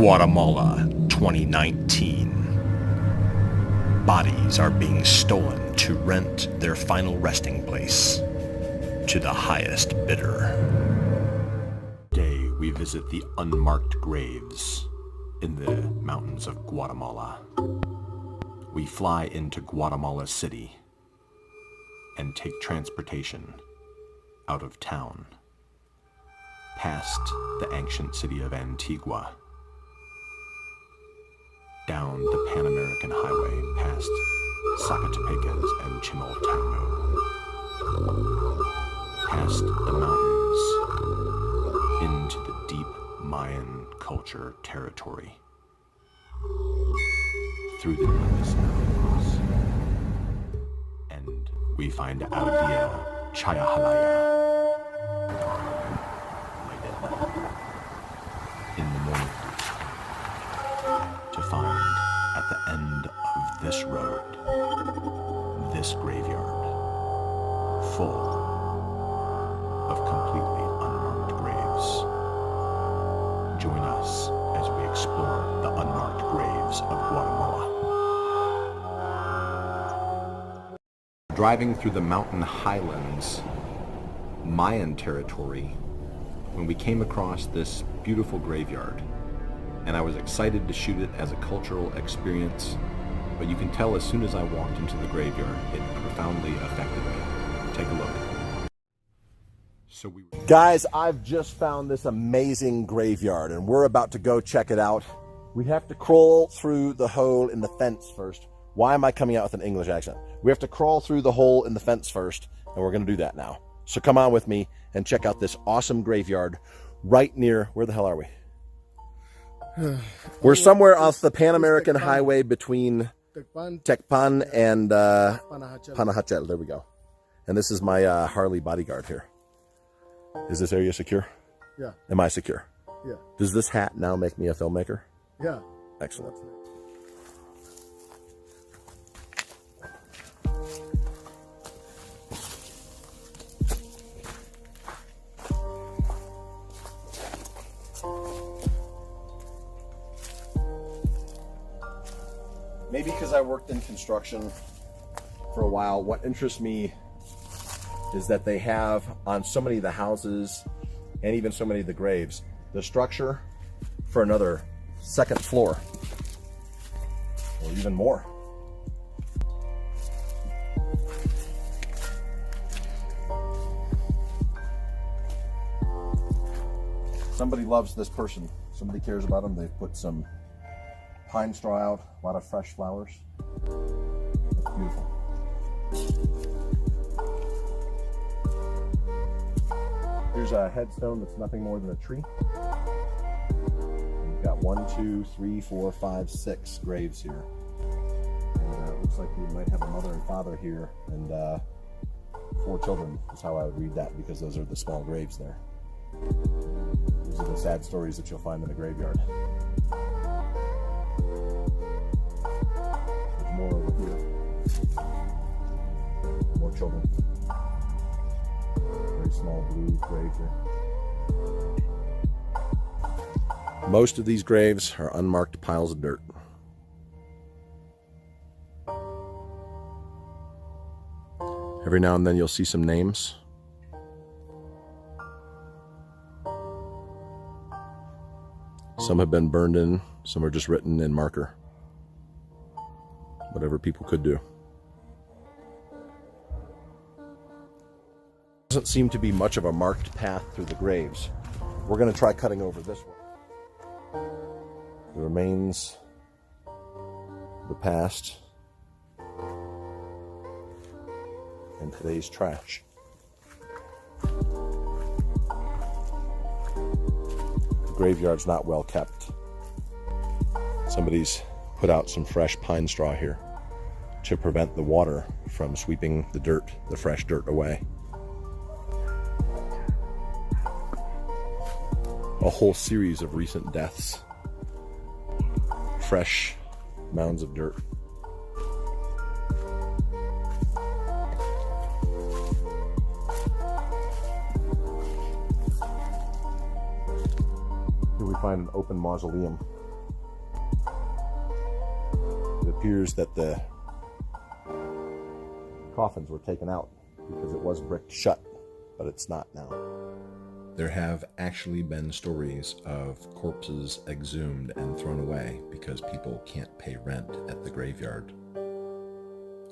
Guatemala 2019. Bodies are being stolen to rent their final resting place to the highest bidder. Today we visit the unmarked graves in the mountains of Guatemala. We fly into Guatemala City and take transportation out of town, past the ancient city of Antigua, down the Pan American Highway, past Zacatepecas and Chimaltenango, past the mountains, into the deep Mayan culture territory, through the Andes Mountains, and we find Aldea Chayahalaya. In the morning, to find at the end of this road, this graveyard, full of completely unmarked graves. Join us as we explore the unmarked graves of Guatemala. Driving through the mountain highlands, Mayan territory, when we came across this beautiful graveyard, and I was excited to shoot it as a cultural experience, but you can tell as soon as I walked into the graveyard, it profoundly affected me. Take a look. Guys, I've just found this amazing graveyard, and we're about to go check it out. We have to crawl through the hole in the fence first. Why am I coming out with an English accent? We have to crawl through the hole in the fence first, and we're going to do that now. So come on with me and check out this awesome graveyard right near, where the hell are we? We're somewhere off the Pan American Highway between Tecpan and Panajachel. There we go. And this is my Harley bodyguard here. Is this area secure? Yeah. Am I secure? Yeah. Does this hat now make me a filmmaker? Yeah. Excellent. Maybe because I worked in construction for a while, what interests me is that they have on so many of the houses and even so many of the graves, the structure for another second floor or even more. Somebody loves this person. Somebody cares about them. They've put some pine straw out, a lot of fresh flowers. It's beautiful. Here's a headstone that's nothing more than a tree. We've got 1, 2, 3, 4, 5, 6 graves here. And it looks like we might have a mother and father here, and 4 children is how I would read that, because those are the small graves there. These are the sad stories that you'll find in a graveyard. There's more over here. More children. Very small blue grave here. Most of these graves are unmarked piles of dirt. Every now and then you'll see some names. Some have been burned in, some are just written in marker. Whatever people could do. Doesn't seem to be much of a marked path through the graves. We're going to try cutting over this one. The remains of the past and today's trash. The graveyard's not well kept. Somebody's put out some fresh pine straw here to prevent the water from sweeping the dirt, the fresh dirt, away. A whole series of recent deaths. Fresh mounds of dirt. Here we find an open mausoleum It appears that the coffins were taken out because it was bricked shut, but it's not now. There have actually been stories of corpses exhumed and thrown away because people can't pay rent at the graveyard.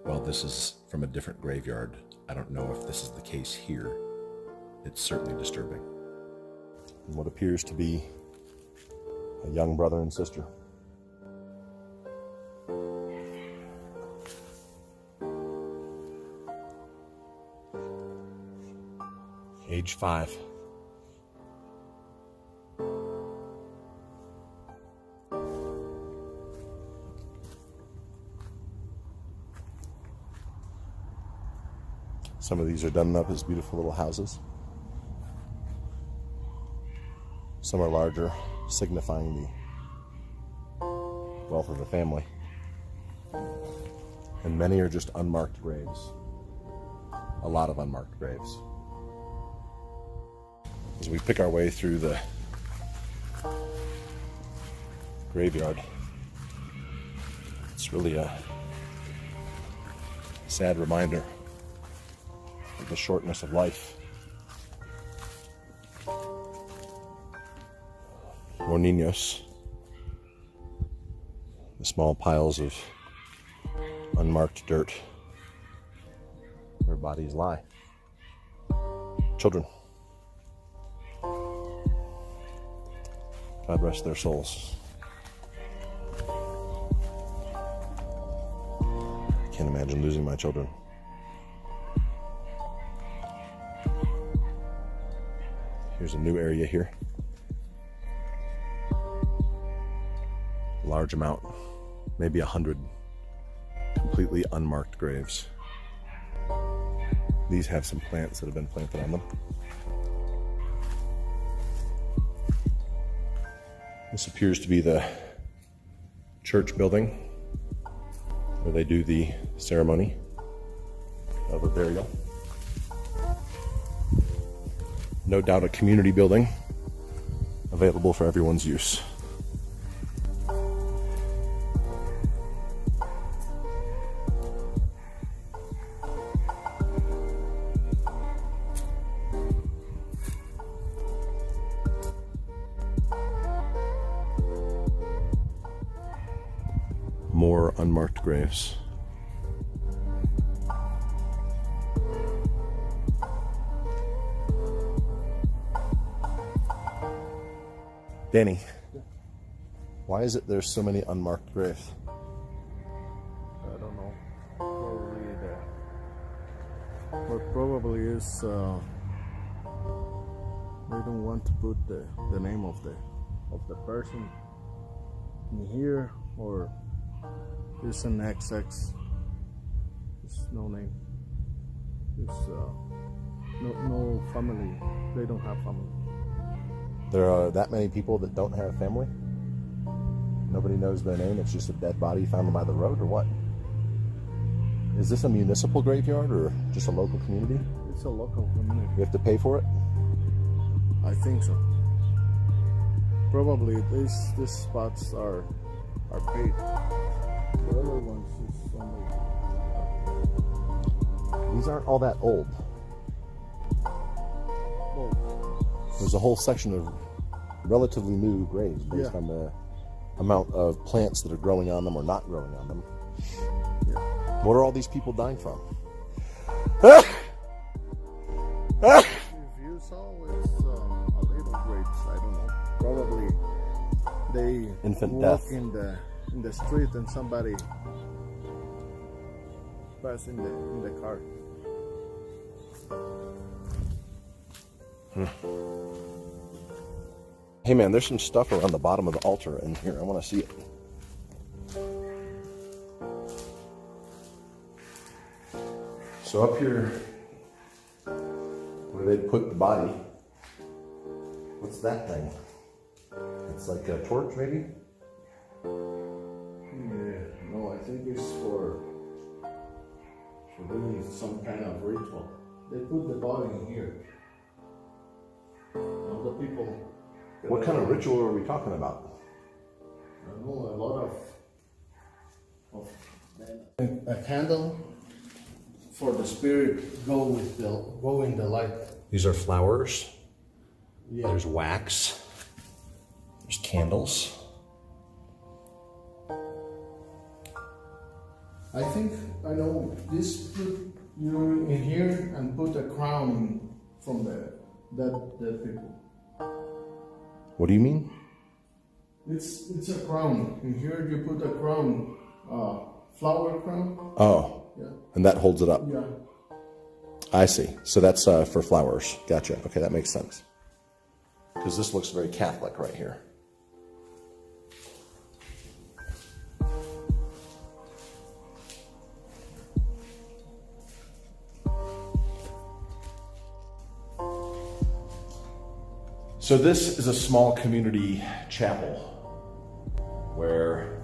While this is from a different graveyard, I don't know if this is the case here. It's certainly disturbing. What appears to be a young brother and sister. Age 5. Some of these are done up as beautiful little houses. Some are larger, signifying the wealth of the family. And many are just unmarked graves. A lot of unmarked graves. As we pick our way through the graveyard, it's really a sad reminder of the shortness of life. More niños. The small piles of unmarked dirt where bodies lie. Children. God rest their souls. I can't imagine losing my children. Here's a new area here. Large amount, maybe 100 completely unmarked graves. These have some plants that have been planted on them. This appears to be the church building where they do the ceremony of a burial. No doubt a community building available for everyone's use. More unmarked graves. Danny, why is it there's so many unmarked graves? I don't know. Probably what probably is they don't want to put the name of the person in here, or it's an XX. There's no name. There's no family. They don't have family. There are that many people that don't have family? Nobody knows their name, it's just a dead body found by the road, or what? Is this a municipal graveyard or just a local community? It's a local community. You have to pay for it? I think so. Probably these spots are paid. The other ones is only. These aren't all that old. There's a whole section of relatively new graves based on the amount of plants that are growing on them or not growing on them. Yeah. What are all these people dying from? If you saw, it's a little grapes. I don't know. Probably they Infant walk death. in the street and somebody pass in the car. Hey man, there's some stuff around the bottom of the altar in here. I want to see it. So up here, where they put the body, what's that thing? It's like a torch, maybe? Yeah, no, I think it's for doing some kind of ritual. They put the body in here. All the people. What kind of ritual are we talking about? I know a lot of a candle for the spirit go in the light. These are flowers. Yeah. There's wax. There's candles. I think I know this. Put you in here and put a crown from the dead people. What do you mean? It's a crown. In here you put a crown, flower crown. Oh, Yeah. and that holds it up. Yeah. I see. So that's for flowers. Gotcha. Okay, that makes sense. Because this looks very Catholic right here. So this is a small community chapel where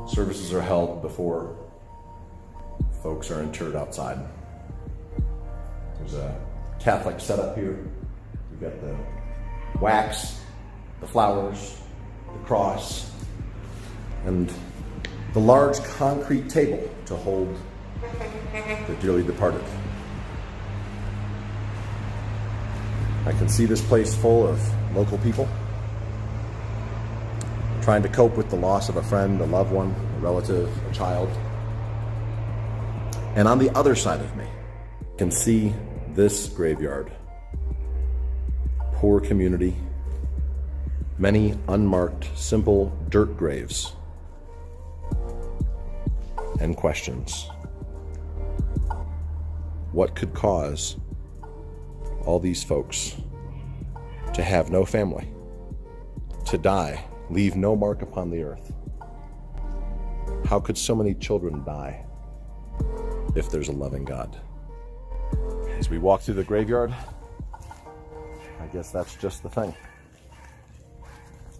services are held before folks are interred outside. There's a Catholic setup here. We've got the wax, the flowers, the cross, and the large concrete table to hold the dearly departed. I can see this place full of local people trying to cope with the loss of a friend, a loved one, a relative, a child. And on the other side of me, I can see this graveyard. Poor community, many unmarked, simple dirt graves, and questions. What could cause all these folks to have no family, to die, leave no mark upon the earth? How could so many children die if there's a loving God? As we walk through the graveyard, I guess that's just the thing.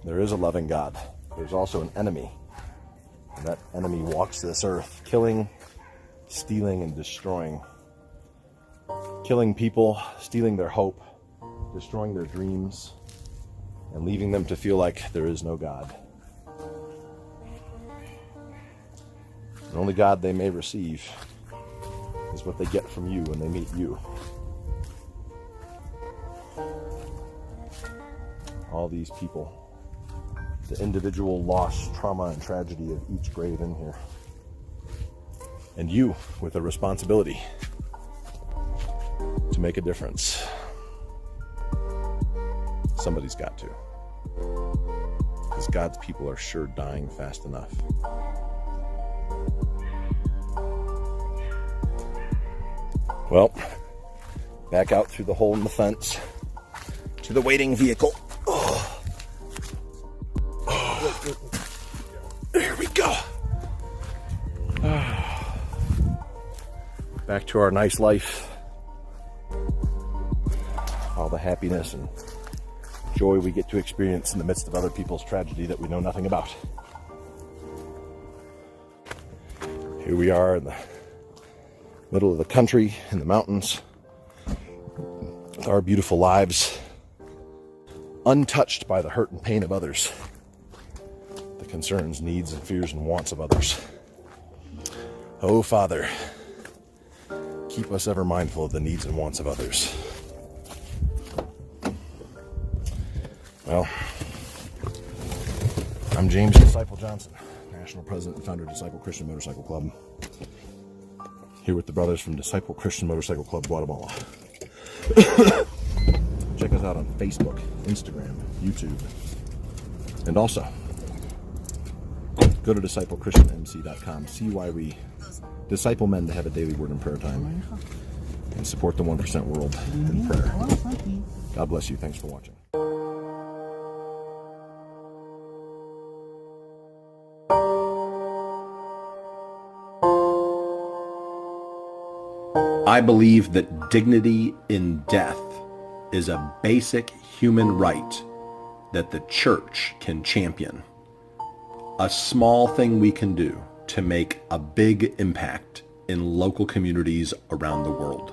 There is a loving God. There's also an enemy. And that enemy walks this earth, killing, stealing, and destroying. Killing people, stealing their hope, destroying their dreams, and leaving them to feel like there is no God. The only God they may receive is what they get from you when they meet you. All these people, the individual loss, trauma, and tragedy of each grave in here. And you with a responsibility to make a difference. Somebody's got to. Because God's people are sure dying fast enough. Well, back out through the hole in the fence to the waiting vehicle. Oh. Oh. There we go. Back to our nice life. All the happiness and joy we get to experience in the midst of other people's tragedy that we know nothing about. Here we are in the middle of the country, in the mountains, with our beautiful lives, untouched by the hurt and pain of others, the concerns, needs, and fears and wants of others. Oh, Father, keep us ever mindful of the needs and wants of others. Well, I'm James Disciple Johnson, National President and founder of Disciple Christian Motorcycle Club. Here with the brothers from Disciple Christian Motorcycle Club, Guatemala. Check us out on Facebook, Instagram, YouTube. And also, go to disciplechristianmc.com. See why we disciple men to have a daily word and prayer time. And support the 1% world in prayer. God bless you. Thanks for watching. I believe that dignity in death is a basic human right that the church can champion. A small thing we can do to make a big impact in local communities around the world.